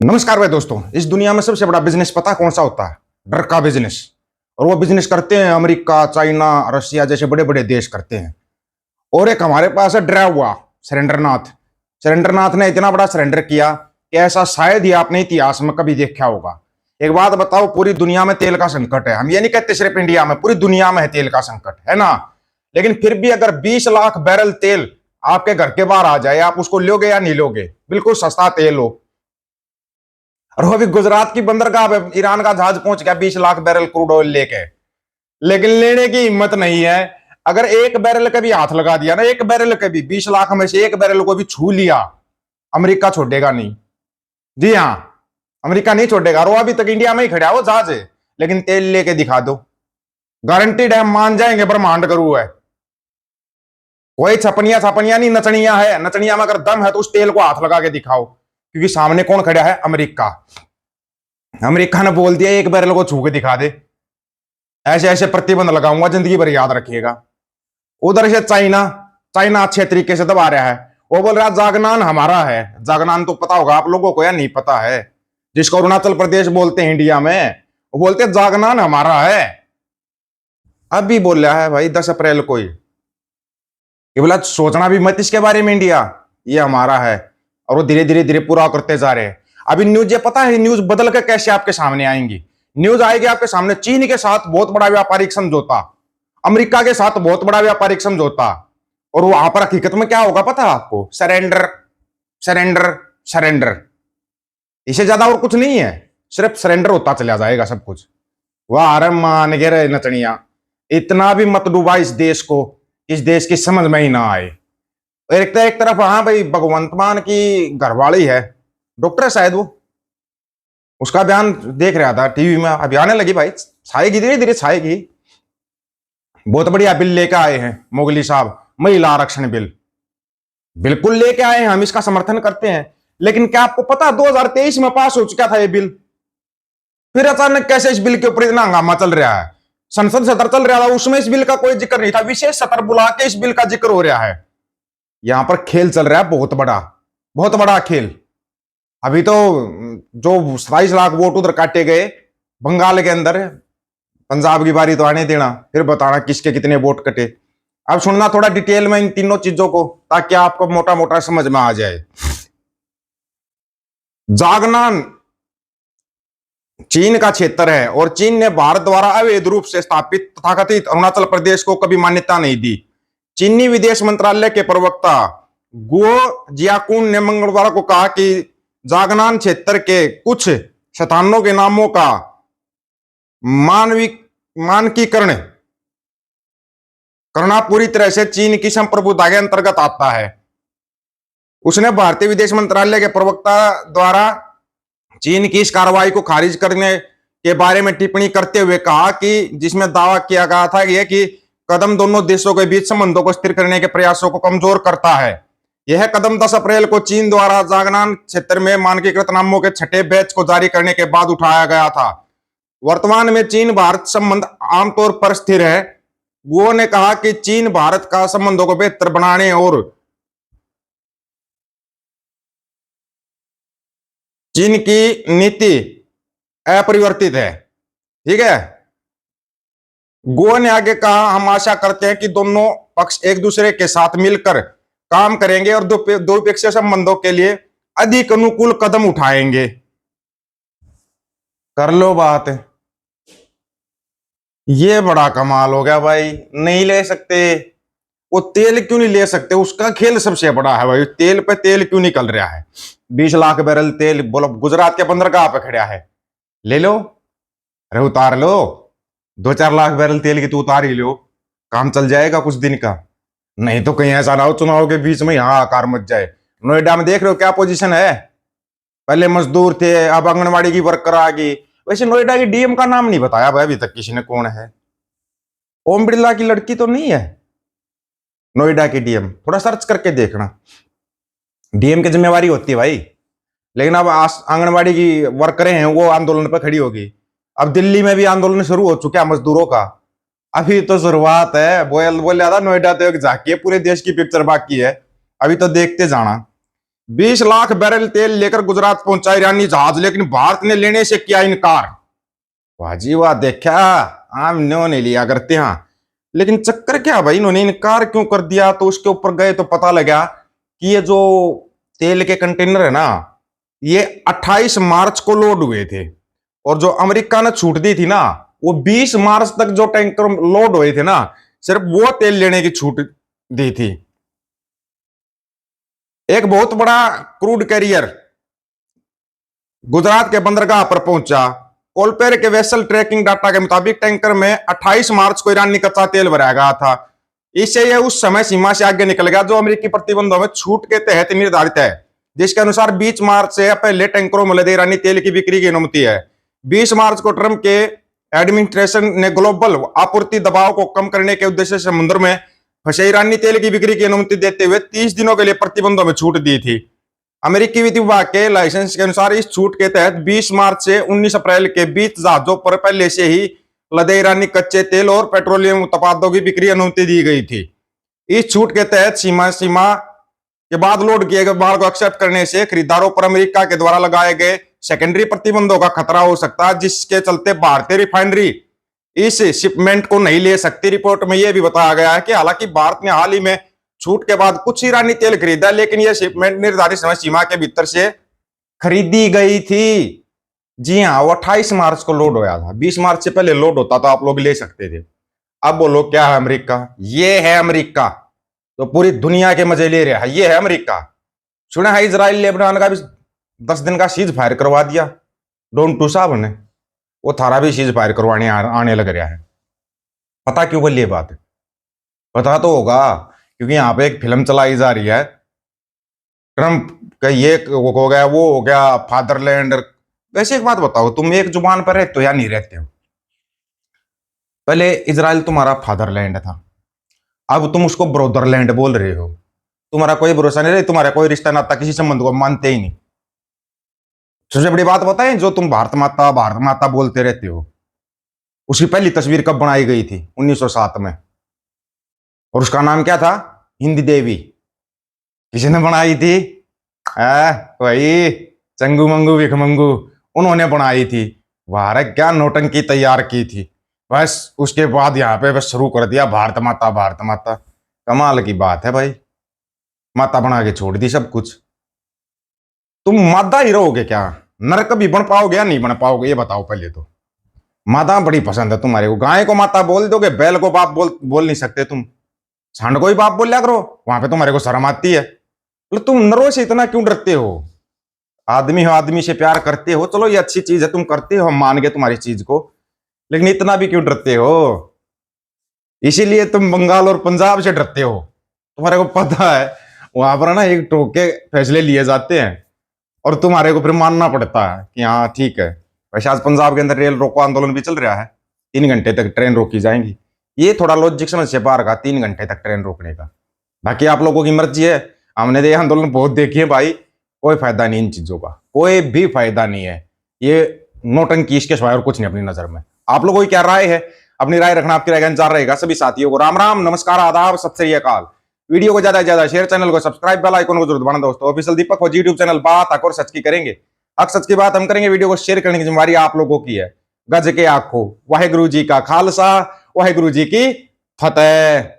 नमस्कार भाई दोस्तों। इस दुनिया में सबसे बड़ा बिजनेस पता है कौन सा होता है? डर का बिजनेस। और वो बिजनेस करते हैं अमेरिका, चाइना, रशिया जैसे बड़े बड़े देश करते हैं। और एक हमारे पास है डरा हुआ सरेंद्रनाथ। सरेंद्रनाथ ने इतना बड़ा सरेंडर किया कि ऐसा शायद ही आपने इतिहास में कभी देखा होगा। एक बात बताओ, पूरी दुनिया में तेल का संकट है। हम ये नहीं कहते सिर्फ इंडिया में, पूरी दुनिया में है तेल का संकट, है ना। लेकिन फिर भी अगर 20 लाख बैरल तेल आपके घर के बाहर आ जाए, आप उसको लोगे या नहीं लोगे? बिल्कुल सस्ता तेल हो। और वो भी गुजरात की बंदरगाह पे ईरान का जहाज पहुंच गया 20 लाख बैरल क्रूड ऑयल लेके। लेकिन लेने की हिम्मत नहीं है। अगर एक बैरल का भी हाथ लगा दिया ना, एक बैरल का भी 20 लाख में से एक बैरल को भी छू लिया, अमेरिका छोड़ेगा नहीं। जी हाँ, अमेरिका नहीं छोड़ेगा। और वो अभी तक इंडिया में ही खड़ा है वो जहाज है। लेकिन तेल लेके दिखा दो, गारंटीड है, मान जाएंगे ब्रह्मांड गुरु है। कोई छपनिया छपनिया नहीं, नचनिया है। नचनिया में अगर दम है तो उस तेल को हाथ लगा के दिखाओ, क्योंकि सामने कौन खड़ा है? अमेरिका। अमेरिका ने बोल दिया एक बैरल को छू के दिखा दे, ऐसे ऐसे प्रतिबंध लगाऊंगा, जिंदगी भर याद रखिएगा। उधर से चाइना, चाइना अच्छे तरीके से दबा रहा है। वो बोल रहा है जागनान हमारा है। जागनान तो पता होगा आप लोगों को या नहीं पता है? जिसको अरुणाचल प्रदेश बोलते हैं इंडिया में, वो बोलते हैं जागनान हमारा है। अब भी बोल रहा है भाई 10 अप्रैल को ही। ये बोला सोचना भी मत इसके बारे में, इंडिया ये हमारा है। और वो धीरे धीरे धीरे पूरा करते जा रहे हैं। अभी न्यूज ये पता है, न्यूज बदल के कैसे आपके सामने आएंगी। न्यूज आएगी आपके सामने, चीन के साथ बहुत बड़ा व्यापारिक समझौता, अमेरिका के साथ बहुत बड़ा व्यापारिक समझौता। और वहां पर हकीकत में क्या होगा पता है आपको? Surrender, surrender, surrender. इससे ज्यादा और कुछ नहीं है, सिर्फ सरेंडर होता चला जाएगा सब कुछ। वाह अरे मान गे रे नचनिया, इतना भी मत डूबा इस देश को, इस देश की समझ में ही ना आए। एक तरफ हाँ भाई, भगवंत मान की घरवाली है, डॉक्टर है शायद वो, उसका बयान देख रहा था टीवी में। अभी आने लगी भाई, छाएगी धीरे धीरे छाएगी। बहुत बढ़िया बिल लेके आए हैं मोगली साहब, महिला आरक्षण बिल बिल्कुल लेके आए हैं, हम इसका समर्थन करते हैं। लेकिन क्या आपको पता 2023 में पास हो चुका था ये बिल? फिर अचानक कैसे इस बिल के ऊपर इतना हंगामा चल रहा है? संसद सत्र चल रहा था, उसमें इस बिल का कोई जिक्र नहीं था, विशेष सत्र बुला के इस बिल का जिक्र हो रहा है। यहां पर खेल चल रहा है बहुत बड़ा, बहुत बड़ा खेल। अभी तो जो 27 लाख वोट उधर काटे गए बंगाल के अंदर, पंजाब की बारी तो आने देना, फिर बताना किसके कितने वोट कटे। अब सुनना थोड़ा डिटेल में इन तीनों चीजों को, ताकि आपको मोटा मोटा समझ में आ जाए। जागनान चीन का क्षेत्र है और चीन ने भारत द्वारा अवैध रूप से स्थापित तथाकथित अरुणाचल प्रदेश को कभी मान्यता नहीं दी। चीनी विदेश मंत्रालय के प्रवक्ता गुओ जियाकुन ने मंगलवार को कहा कि जागनान क्षेत्र के कुछ स्थानों के नामों का मानकीकरण करना पूरी तरह से चीन की संप्रभुता के अंतर्गत आता है। उसने भारतीय विदेश मंत्रालय के प्रवक्ता द्वारा चीन की इस कार्रवाई को खारिज करने के बारे में टिप्पणी करते हुए कहा कि जिसमें दावा किया गया था कि कदम दोनों देशों के बीच संबंधों को स्थिर करने के प्रयासों को कमजोर करता है। यह कदम 10 अप्रैल को चीन द्वारा जागनान क्षेत्र में मानकीकृत नामों के छठे बैच को जारी करने के बाद उठाया गया था। वर्तमान में चीन भारत संबंध आमतौर पर स्थिर है। वो ने कहा कि चीन भारत का संबंधों को बेहतर बनाने और चीन की नीति अपरिवर्तित है। ठीक है, गो ने आगे कहा, हम आशा करते हैं कि दोनों पक्ष एक दूसरे के साथ मिलकर काम करेंगे और द्विपक्षीय संबंधों के लिए अधिक अनुकूल कदम उठाएंगे। कर लो बात। ये बड़ा कमाल हो गया भाई। नहीं ले सकते वो तेल क्यों नहीं ले सकते? उसका खेल सबसे बड़ा है भाई, तेल पे तेल क्यों निकल रहा है? 20 लाख बैरल तेल बोलो गुजरात के बंदरगाह पे खड़ा है, ले लो, अरे उतार लो। 2-4 लाख बैरल तेल की तो उतार ही लो, काम चल जाएगा कुछ दिन का। नहीं तो कहीं ऐसा ना हो चुनाव के बीच में यहाँ आकार मच जाए। नोएडा में देख रहे हो क्या पोजीशन है? पहले मजदूर थे, अब आंगनबाड़ी की वर्कर आ गई। वैसे नोएडा की डीएम का नाम नहीं बताया भाई अभी तक किसी ने, कौन है? ओम बिरला की लड़की तो नहीं है नोएडा की डीएम? थोड़ा सर्च करके देखना, डीएम की जिम्मेवारी होती है भाई। लेकिन अब आंगनबाड़ी की वर्करें हैं वो आंदोलन पर खड़ी होगी। अब दिल्ली में भी आंदोलन शुरू हो चुका है मजदूरों का, अभी तो शुरुआत है। बोल बोल था नोएडा तो एक झांकी है, पूरे देश की पिक्चर बाकी है, अभी तो देखते जाना। 20 लाख बैरल तेल लेकर गुजरात पहुंचा ईरानी जहाज, लेकिन भारत ने लेने से किया इनकार। वाह जी वाह, देखा, हम इन्होंने लिया करते हैं। लेकिन चक्कर क्या भाई, इन्होंने इनकार क्यों कर दिया? तो उसके ऊपर गए तो पता लगा कि ये जो तेल के कंटेनर है ना, ये 28 मार्च को लोड हुए थे, और जो अमेरिका ने छूट दी थी ना, वो 20 मार्च तक जो टैंकर लोड हुए थे ना, सिर्फ वो तेल लेने की छूट दी थी। एक बहुत बड़ा क्रूड कैरियर गुजरात के बंदरगाह पर पहुंचा। कोलपेर के वेसल ट्रैकिंग डाटा के मुताबिक टैंकर में 28 मार्च को ईरानी कच्चा तेल भराया गया था। इससे यह उस समय सीमा से आगे निकल गया जो अमेरिकी प्रतिबंधों में छूट के तहत निर्धारित है, जिसके अनुसार 20 मार्च से पहले टैंकरों में लदे ईरानी तेल की बिक्री की अनुमति है। 20 मार्च को ट्रंप के एडमिनिस्ट्रेशन ने ग्लोबल आपूर्ति दबाव को कम करने के उद्देश्य से समुद्र में फंसे ईरानी तेल की बिक्री की अनुमति देते हुए 30 दिनों के लिए प्रतिबंधों में छूट दी थी। अमेरिकी विधि विभाग के लाइसेंस के अनुसार इस छूट के तहत 20 मार्च से 19 अप्रैल के बीच जहाजों पर पहले से ही लदे ईरानी कच्चे तेल और पेट्रोलियम उत्पादों की बिक्री अनुमति दी गई थी। इस छूट के तहत सीमा के बाद लोड किए गए माल को एक्सेप्ट करने से खरीदारों पर अमेरिका के द्वारा लगाए गए सेकेंडरी प्रतिबंधों का खतरा हो सकता है, जिसके चलते भारतीय रिफाइनरी इस शिपमेंट को नहीं ले सकती। रिपोर्ट में यह भी बताया गया है कि हालांकि भारत ने हाल ही में छूट के बाद कुछ ईरानी तेल खरीदा, लेकिन यह शिपमेंट निर्धारित समय सीमा के भीतर से खरीदी गई थी। जी हाँ, वो 28 मार्च को लोड होया था, 20 मार्च से पहले लोड होता तो आप लोग ले सकते थे। अब बोलो क्या है अमेरिका? ये है अमेरिका तो पूरी दुनिया के मजे ले रहा है, ये है अमेरिका। सुना है इजराइल लेबनान का भी 10 दिन का सीज फायर करवा दिया डोन टू साहब ने, वो थारा भी सीज फायर करवाने आने लग रहा है। पता क्यों बोली ये बात? पता तो होगा, क्योंकि यहां पे एक फिल्म चलाई जा रही है, ट्रंप का ये हो गया, वो हो गया, फादरलैंड। वैसे एक बात बताओ, तुम एक जुबान पर रहते हो या नहीं रहते हो? पहले इजराइल तुम्हारा फादरलैंड था, अब तुम उसको ब्रोदरलैंड बोल रहे हो। तुम्हारा कोई भरोसा नहीं रहे, तुम्हारा कोई रिश्ता नाता, किसी संबंध को मानते ही नहीं। सबसे बड़ी बात बताएं, जो तुम भारत माता बोलते रहते हो, उसकी पहली तस्वीर कब बनाई गई थी? 1907 में। और उसका नाम क्या था? हिंदी देवी। किसने बनाई थी? वही चंगू मंगू भिखमंगू, उन्होंने बनाई थी। वाह, क्या नौटंकी तैयार की थी। बस उसके बाद यहाँ पे बस शुरू कर दिया भारत माता भारत माता। कमाल की बात है भाई, माता बना के छोड़ दी सब कुछ। तुम मादा ही रहोगे क्या? नरक भी बन पाओगे या नहीं बन पाओगे, ये बताओ पहले तो। माता बड़ी पसंद है तुम्हारे को, गाय को माता बोल दोगे, बैल को बाप बोल नहीं सकते तुम। सांड को ही बाप बोल लिया करो, वहां पे तुम्हारे को शर्म आती है। मतलब तुम नरों से इतना क्यों डरते हो? आदमी हो, आदमी से प्यार करते हो, चलो ये अच्छी चीज है, तुम करते हो, हम मान गए तुम्हारी चीज को, लेकिन इतना भी क्यों डरते हो? इसीलिए तुम बंगाल और पंजाब से डरते हो। तुम्हारे को पता है वहां पर ना एक टोके फैसले लिए जाते हैं, और तुम्हारे को फिर मानना पड़ता है कि हाँ ठीक है। वैसे आज पंजाब के अंदर रेल रोको आंदोलन भी चल रहा है, 3 घंटे तक ट्रेन रोकी जाएंगी। ये थोड़ा लॉजिक समझ से बाहर का, 3 घंटे तक ट्रेन रोकने का। बाकी आप लोगों की मर्जी है, हमने ये आंदोलन बहुत देखी है भाई, कोई फायदा नहीं इन चीजों का, कोई भी फायदा नहीं है। ये नोटंकी इसके सिवाय और कुछ नहीं अपनी नजर में। आप लोगों की क्या राय है? अपनी राय रखना आपकी राय का इंतजार रहेगा। सभी साथियों को राम राम, नमस्कार, आदाब, सत श्री अकाल। वीडियो को ज्यादा से ज्यादा शेयर, चैनल को सब्सक्राइब, बेल आइकन को जरूर दबाना दोस्तों। ऑफिशियल दीपक फौजी यूट्यूब चैनल बात हक और सच की करेंगे, हक सच की बात हम करेंगे। वीडियो को शेयर करने की जिम्मेवारी आप लोगों की है। गज के आखो, वाहेगुरु जी का खालसा, वाहेगुरु जी की फतेह।